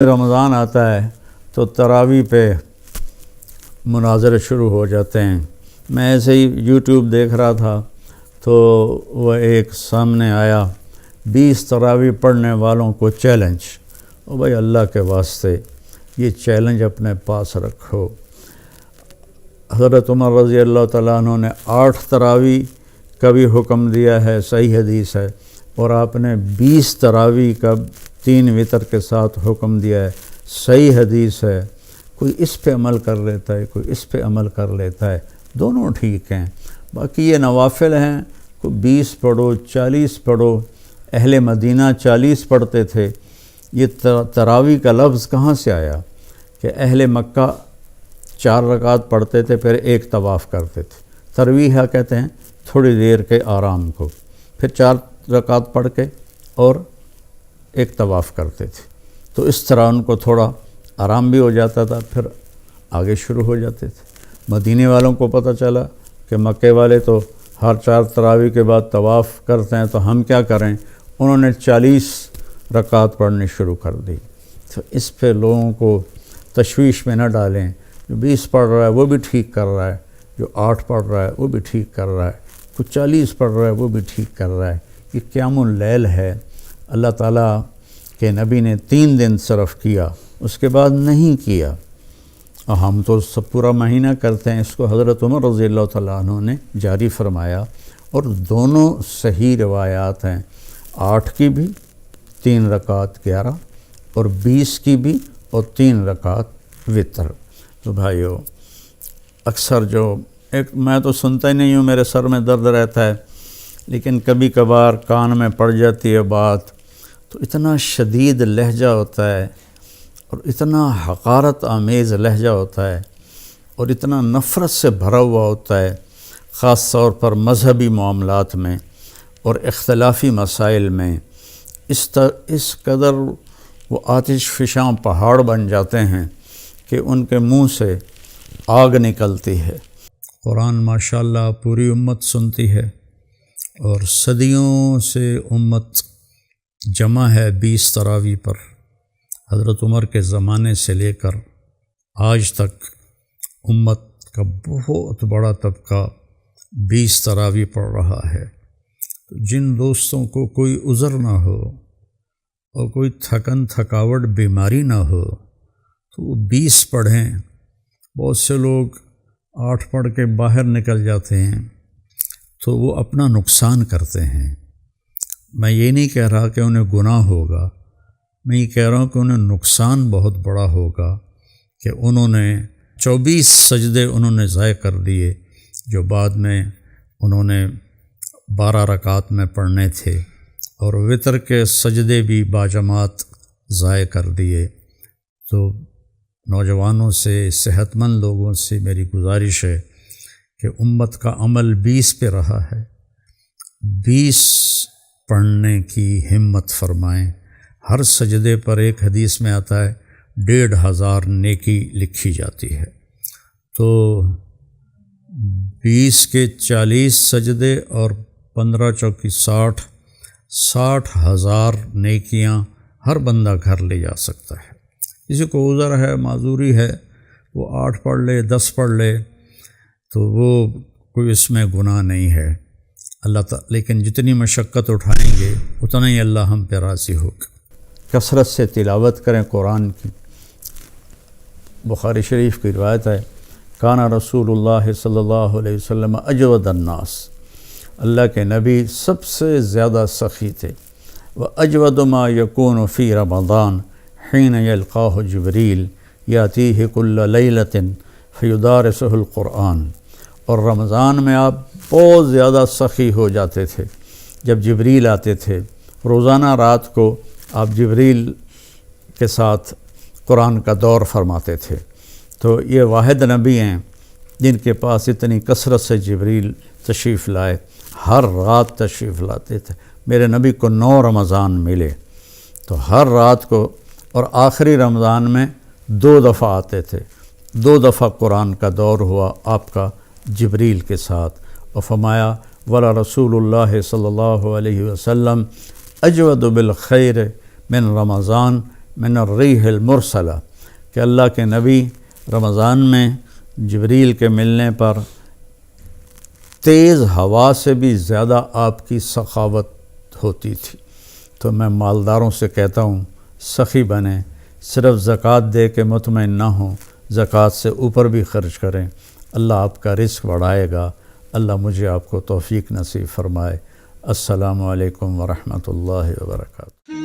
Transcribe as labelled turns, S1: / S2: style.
S1: رمضان آتا ہے تو تراویح پہ مناظرے شروع ہو جاتے ہیں۔ میں ایسے ہی یوٹیوب دیکھ رہا تھا تو وہ ایک سامنے آیا 20 تراویح پڑھنے والوں کو چیلنج۔ او بھائی اللہ کے واسطے یہ چیلنج اپنے پاس رکھو۔ حضرت عمر رضی اللہ تعالیٰ عنہ نے 8 تراویح کا بھی حکم دیا ہے، صحیح حدیث ہے، اور آپ نے 20 تراویح کا 3 وتر کے ساتھ حکم دیا ہے، صحیح حدیث ہے۔ کوئی اس پہ عمل کر لیتا ہے، کوئی اس پہ عمل کر لیتا ہے، دونوں ٹھیک ہیں۔ باقی یہ نوافل ہیں، کوئی 20 پڑھو 40 پڑھو، اہل مدینہ 40 پڑھتے تھے۔ یہ تراویح کا لفظ کہاں سے آیا کہ اہل مکہ 4 رکعت پڑھتے تھے پھر ایک طواف کرتے تھے۔ ترویح کہتے ہیں تھوڑی دیر کے آرام کو، پھر 4 رکعت پڑھ کے اور ایک طواف کرتے تھے، تو اس طرح ان کو تھوڑا آرام بھی ہو جاتا تھا، پھر آگے شروع ہو جاتے تھے۔ مدینے والوں کو پتہ چلا کہ مکے والے تو ہر 4 تراویح کے بعد طواف کرتے ہیں، تو ہم کیا کریں؟ انہوں نے 40 رکعت پڑھنی شروع کر دی۔ تو اس پہ لوگوں کو تشویش میں نہ ڈالیں۔ جو 20 پڑھ رہا ہے وہ بھی ٹھیک کر رہا ہے، جو 8 پڑھ رہا ہے وہ بھی ٹھیک کر رہا ہے، کوئی 40 پڑھ رہا ہے وہ بھی ٹھیک کر رہا ہے۔ یہ قیام اللیل ہے، اللہ تعالیٰ کے نبی نے 3 دن صرف کیا، اس کے بعد نہیں کیا، اور ہم تو سب پورا مہینہ کرتے ہیں۔ اس کو حضرت عمر رضی اللہ تعالیٰ عنہ نے جاری فرمایا، اور دونوں صحیح روایات ہیں، 8 کی بھی 3 رکعت 11، اور 20 کی بھی اور 3 رکعت وتر۔ تو بھائیو، اکثر میں تو سنتا ہی نہیں ہوں، میرے سر میں درد رہتا ہے، لیکن کبھی کبھار کان میں پڑ جاتی ہے بات، تو اتنا شدید لہجہ ہوتا ہے اور اتنا حقارت آمیز لہجہ ہوتا ہے اور اتنا نفرت سے بھرا ہوا ہوتا ہے، خاص طور پر مذہبی معاملات میں اور اختلافی مسائل میں۔ اس قدر وہ آتش فشاں پہاڑ بن جاتے ہیں کہ ان کے منہ سے آگ نکلتی ہے۔ قرآن ماشاءاللہ پوری امت سنتی ہے، اور صدیوں سے امت جمع ہے 20 تراویح پر۔ حضرت عمر کے زمانے سے لے کر آج تک امت کا بہت بڑا طبقہ 20 تراویح پڑھ رہا ہے۔ جن دوستوں کو کوئی عذر نہ ہو اور کوئی تھکاوٹ بیماری نہ ہو تو وہ 20 پڑھیں۔ بہت سے لوگ 8 پڑھ کے باہر نکل جاتے ہیں تو وہ اپنا نقصان کرتے ہیں۔ میں یہ نہیں کہہ رہا کہ انہیں گناہ ہوگا، میں یہ کہہ رہا ہوں کہ انہیں نقصان بہت بڑا ہوگا کہ انہوں نے 24 سجدے انہوں نے ضائع کر دیے، جو بعد میں انہوں نے 12 رکعت میں پڑھنے تھے، اور وتر کے سجدے بھی باجماعت ضائع کر دیے۔ تو نوجوانوں سے، صحت مند لوگوں سے میری گزارش ہے کہ امت کا عمل 20 پہ رہا ہے، 20 پڑھنے کی ہمت فرمائیں۔ ہر سجدے پر ایک حدیث میں آتا ہے 1500 نیکی لکھی جاتی ہے۔ تو 20 کے 40 سجدے اور 15 چوکی 60,000 نیکیاں ہر بندہ گھر لے جا سکتا ہے۔ کسی کو عذر ہے، معذوری ہے، وہ 8 پڑھ لے، 10 پڑھ لے، تو وہ کوئی اس میں گناہ نہیں ہے۔ اللہ تعالیٰ لیکن جتنی مشقت اٹھائیں گے اتنا ہی اللہ ہم پہ راضی ہوگا۔ کثرت سے تلاوت کریں قرآن کی۔ بخاری شریف کی روایت ہے، کانا رسول اللہ صلی اللہ علیہ وسلم اجود الناس، اللہ کے نبی سب سے زیادہ سخی تھے۔ وَأَجْوَدُ مَا يَكُونُ فِي رَمَضَانَ حِينَ يَلْقَاهُ جِبْرِيلُ يَأْتِيهِ كُلَّ لَيْلَةٍ فَيُدَارِسُهُ الْقُرْآنَ، اور رمضان میں آپ بہت زیادہ سخی ہو جاتے تھے جب جبریل آتے تھے۔ روزانہ رات کو آپ جبریل کے ساتھ قرآن کا دور فرماتے تھے۔ تو یہ واحد نبی ہیں جن کے پاس اتنی کثرت سے جبریل تشریف لائے، ہر رات تشریف لاتے تھے۔ میرے نبی کو 9 رمضان ملے، تو ہر رات کو، اور آخری رمضان میں 2 دفعہ آتے تھے، 2 دفعہ قرآن کا دور ہوا آپ کا جبریل کے ساتھ، اور فرمایا ولا رسول اللہ صلی اللہ علیہ وسلم اجود بالخیر من رمضان من الریح المرسلہ کہ اللہ کے نبی رمضان میں جبریل کے ملنے پر تیز ہوا سے بھی زیادہ آپ کی سخاوت ہوتی تھی۔ تو میں مالداروں سے کہتا ہوں سخی بنیں، صرف زکوٰۃ دے کے مطمئن نہ ہوں، زکوٰۃ سے اوپر بھی خرچ کریں، اللہ آپ کا رزق بڑھائے گا۔ اللہ مجھے آپ کو توفیق نصیب فرمائے۔ السلام علیکم ورحمۃ اللہ وبرکاتہ۔